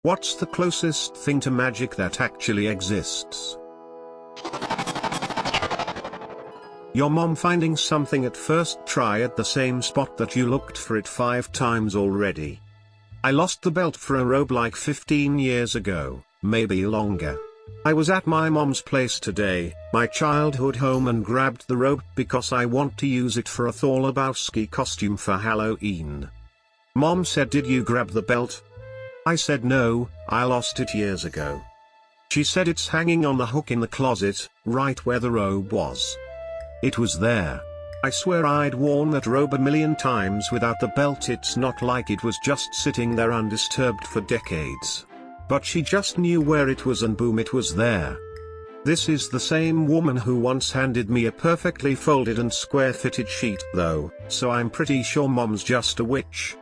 What's the closest thing to magic that actually exists? Your mom finding something at first try at the same spot that you looked for it 5 times already. I lost the belt for a robe like 15 years ago, maybe longer. I was at my mom's place today, my childhood home, and grabbed the robe because I want to use it for a Thor Lebowski costume for Halloween. Mom said, "Did you grab the belt?" I said, "No, I lost it years ago." She said, "It's hanging on the hook in the closet, right where the robe was." It was there. I swear I'd worn that robe a million times without the belt. It's not like it was just sitting there undisturbed for decades. But she just knew where it was, and boom, it was there. This is the same woman who once handed me a perfectly folded and square-fitted sheet though, so I'm pretty sure mom's just a witch.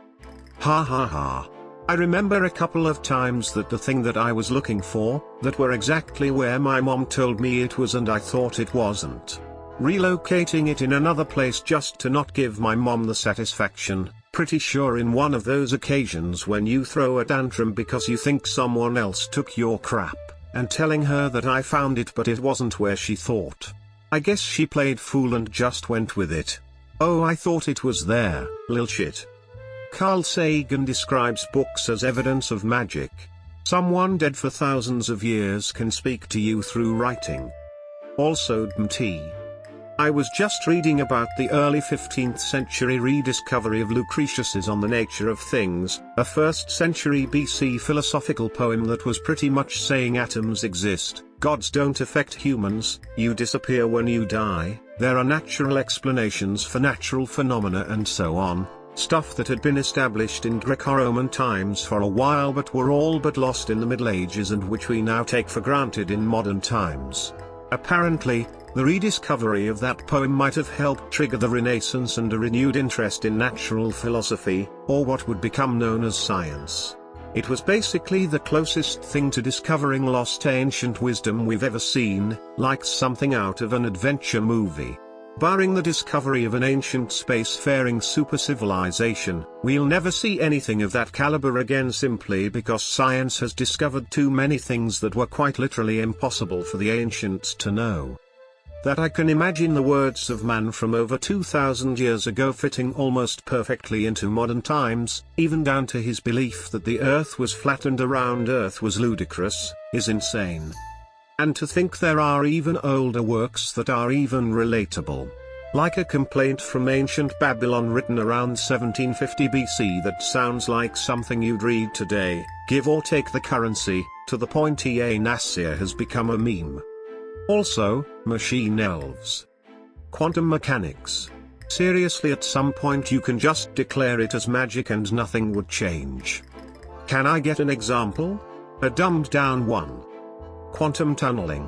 Ha ha ha. I remember a couple of times that the thing that I was looking for, that were exactly where my mom told me it was, and I thought it wasn't. Relocating it in another place just to not give my mom the satisfaction. Pretty sure in one of those occasions when you throw a tantrum because you think someone else took your crap, and telling her that I found it but it wasn't where she thought. I guess she played fool and just went with it. Oh, I thought it was there, lil shit. Carl Sagan describes books as evidence of magic. Someone dead for thousands of years can speak to you through writing. Also DMT. I was just reading about the early 15th century rediscovery of Lucretius's On the Nature of Things, a 1st century BC philosophical poem that was pretty much saying atoms exist, gods don't affect humans, you disappear when you die, there are natural explanations for natural phenomena and so on, stuff that had been established in Greco-Roman times for a while but were all but lost in the Middle Ages and which we now take for granted in modern times. Apparently, the rediscovery of that poem might have helped trigger the Renaissance and a renewed interest in natural philosophy, or what would become known as science. It was basically the closest thing to discovering lost ancient wisdom we've ever seen, like something out of an adventure movie. Barring the discovery of an ancient spacefaring super-civilization, we'll never see anything of that caliber again, simply because science has discovered too many things that were quite literally impossible for the ancients to know. That I can imagine the words of man from over 2,000 years ago fitting almost perfectly into modern times, even down to his belief that the earth was flat and around earth was ludicrous, is insane. And to think there are even older works that are even relatable. Like a complaint from ancient Babylon written around 1750 BC that sounds like something you'd read today, give or take the currency, to the point EA Nasir has become a meme. Also, machine elves. Quantum mechanics. Seriously, at some point you can just declare it as magic and nothing would change. Can I get an example? A dumbed down one. Quantum tunneling.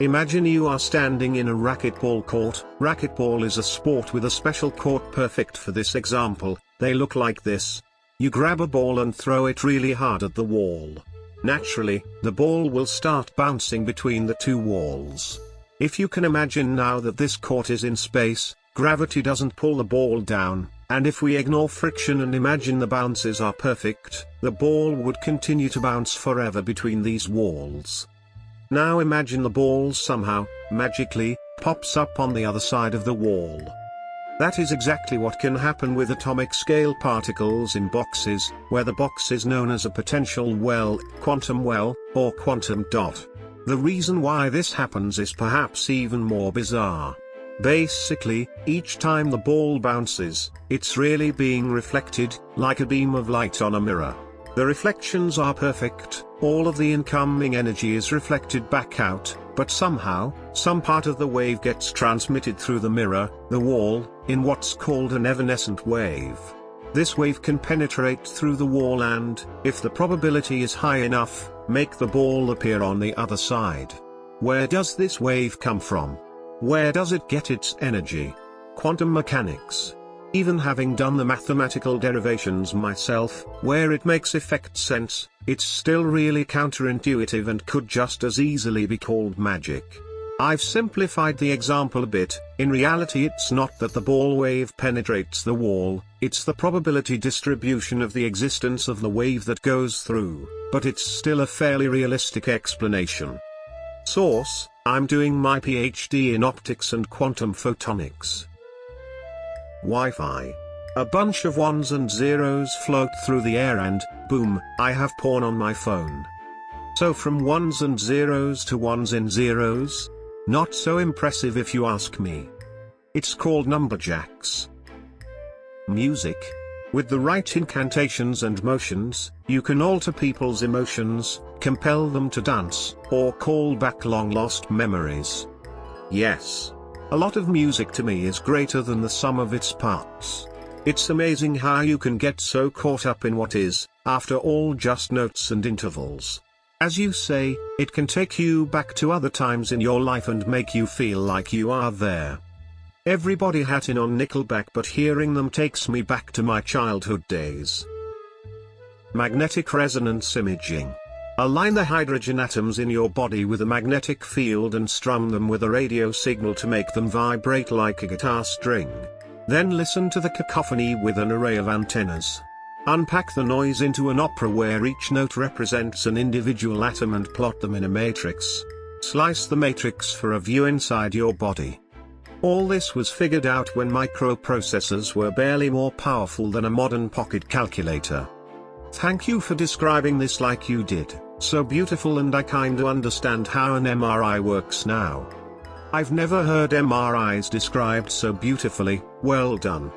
Imagine you are standing in a racquetball court. Racquetball is a sport with a special court perfect for this example. They look like this. You grab a ball and throw it really hard at the wall. Naturally, the ball will start bouncing between the two walls. If you can imagine now that this court is in space, gravity doesn't pull the ball down, and if we ignore friction and imagine the bounces are perfect, the ball would continue to bounce forever between these walls. Now imagine the ball somehow, magically, pops up on the other side of the wall. That is exactly what can happen with atomic scale particles in boxes, where the box is known as a potential well, quantum well, or quantum dot. The reason why this happens is perhaps even more bizarre. Basically, each time the ball bounces, it's really being reflected, like a beam of light on a mirror. The reflections are perfect, all of the incoming energy is reflected back out, but somehow, some part of the wave gets transmitted through the mirror, the wall, in what's called an evanescent wave. This wave can penetrate through the wall and, if the probability is high enough, make the ball appear on the other side. Where does this wave come from? Where does it get its energy? Quantum mechanics. Even having done the mathematical derivations myself, where it makes effect sense, it's still really counterintuitive and could just as easily be called magic. I've simplified the example a bit. In reality it's not that the ball wave penetrates the wall, it's the probability distribution of the existence of the wave that goes through, but it's still a fairly realistic explanation. Source: I'm doing my PhD in optics and quantum photonics. Wi-Fi. A bunch of ones and zeros float through the air and, boom, I have porn on my phone. So from ones and zeros to ones and zeros? Not so impressive if you ask me. It's called numberjacks. Music. With the right incantations and motions, you can alter people's emotions, compel them to dance, or call back long-lost memories. Yes. A lot of music to me is greater than the sum of its parts. It's amazing how you can get so caught up in what is, after all, just notes and intervals. As you say, it can take you back to other times in your life and make you feel like you are there. Everybody hat in on Nickelback, but hearing them takes me back to my childhood days. Magnetic resonance imaging. Align the hydrogen atoms in your body with a magnetic field and strum them with a radio signal to make them vibrate like a guitar string. Then listen to the cacophony with an array of antennas. Unpack the noise into an opera where each note represents an individual atom and plot them in a matrix. Slice the matrix for a view inside your body. All this was figured out when microprocessors were barely more powerful than a modern pocket calculator. Thank you for describing this like you did, so beautiful, and I kinda understand how an MRI works now. I've never heard MRIs described so beautifully. Well done.